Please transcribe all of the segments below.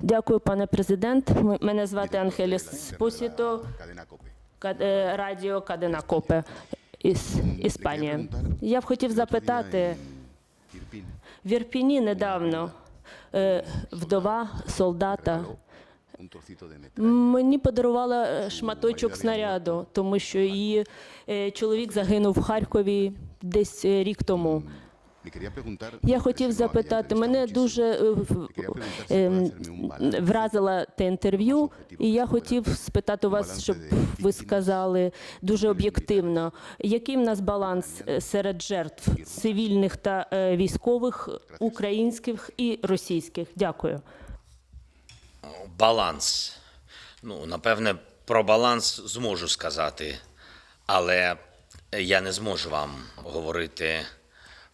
Дякую, пане президент. Мене звати Ангеліс Спосіто, радіо Кадена Копе, Іспанія. Я б хотів запитати, в Ірпіні недавно вдова солдата мені подарувала шматочок снаряду, тому що її чоловік загинув в Харкові десь рік тому. Я хотів запитати, мене дуже вразило те інтерв'ю, і я хотів спитати у вас, щоб ви сказали дуже об'єктивно, який в нас баланс серед жертв цивільних та військових, українських і російських? Дякую. Баланс. Напевне, про баланс зможу сказати, але я не зможу вам говорити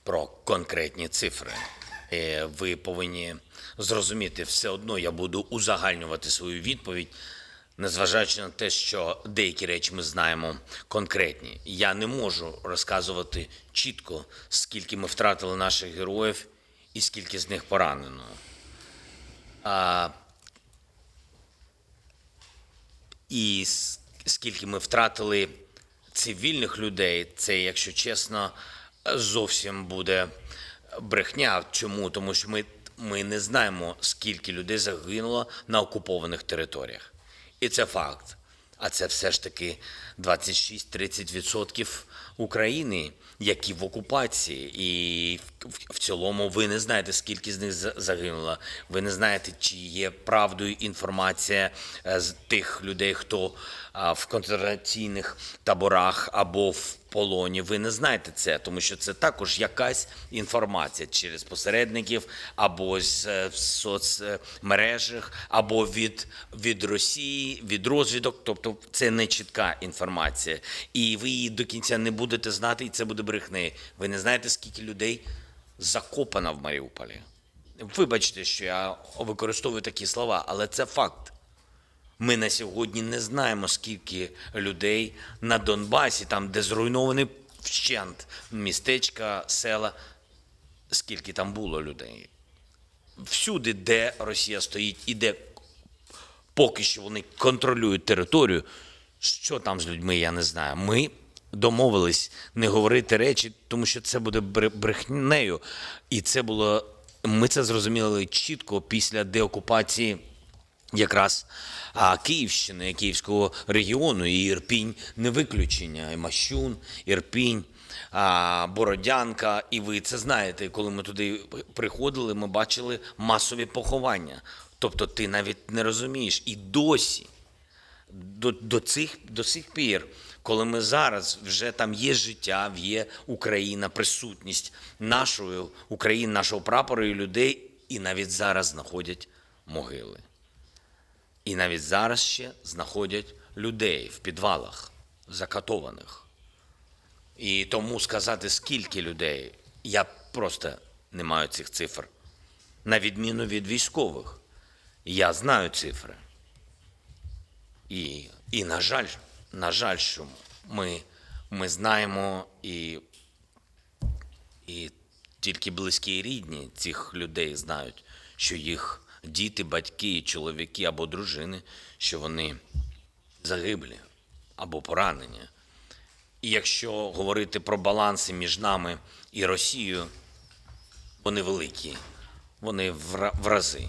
про конкретні цифри. Ви повинні зрозуміти, все одно я буду узагальнювати свою відповідь, незважаючи на те, що деякі речі ми знаємо конкретні. Я не можу розказувати чітко, скільки ми втратили наших героїв і скільки з них поранено. І скільки ми втратили цивільних людей, це, якщо чесно, зовсім буде брехня. Чому? Тому що ми не знаємо, скільки людей загинуло на окупованих територіях. І це факт. А це все ж таки 26-30% України, які в окупації. І в цілому ви не знаєте, скільки з них загинуло. Ви не знаєте, чи є правдою інформація з тих людей, хто в концентраційних таборах або в полоні. Ви не знаєте це, тому що це також якась інформація через посередників, або з соцмережах, або від Росії, від розвідок. Тобто це не чітка інформація. І ви її до кінця не будете знати, і це буде брехнею. Ви не знаєте, скільки людей закопано в Маріуполі. Вибачте, що я використовую такі слова, але це факт. Ми на сьогодні не знаємо, скільки людей на Донбасі, там, де зруйновані вщент містечка, села, скільки там було людей. Всюди, де Росія стоїть і де поки що вони контролюють територію, що там з людьми, я не знаю. Ми домовились не говорити речі, тому що це буде брехнею. І ми це зрозуміли чітко після деокупації якраз Київщини, Київського регіону, і Ірпінь не виключення, і Мощун, Ірпінь, Бородянка, і ви це знаєте, коли ми туди приходили, ми бачили масові поховання. Тобто ти навіть не розумієш, і досі, до сих пір, коли ми зараз, вже там є життя, є Україна, присутність нашої України, нашого прапору і людей, і навіть зараз знаходять могили. І навіть зараз ще знаходять людей в підвалах, закатованих. І тому сказати, скільки людей, я просто не маю цих цифр. На відміну від військових, я знаю цифри. І на жаль, що ми знаємо, і тільки близькі і рідні цих людей знають, що їх діти, батьки, чоловіки або дружини, що вони загиблі або поранені. І якщо говорити про баланси між нами і Росією, вони великі, вони в рази.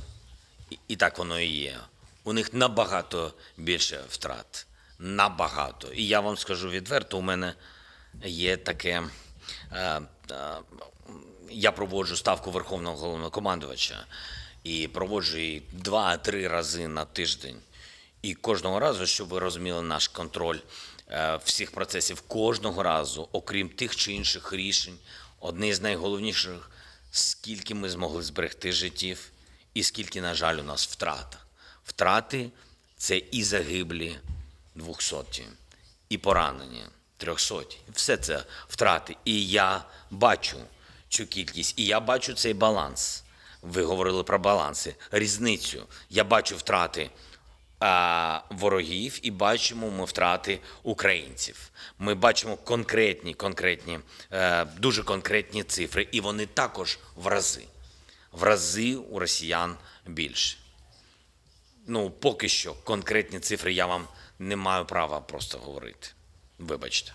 І так воно і є. У них набагато більше втрат. Набагато. І я вам скажу відверто, у мене є таке, я проводжу ставку Верховного Головнокомандувача, і проводжу її 2-3 рази на тиждень. І кожного разу, щоб ви розуміли наш контроль всіх процесів, кожного разу, окрім тих чи інших рішень, одне з найголовніших, скільки ми змогли зберегти життів і скільки, на жаль, у нас втрата. Втрати – це і загиблі 200, і поранені 300. Все це втрати. І я бачу цю кількість, і я бачу цей баланс. Ви говорили про баланси, різницю. Я бачу втрати ворогів і бачимо ми втрати українців. Ми бачимо конкретні, дуже конкретні цифри, і вони також в рази. в рази у росіян більше. Ну, поки що конкретні цифри я вам не маю права просто говорити. Вибачте.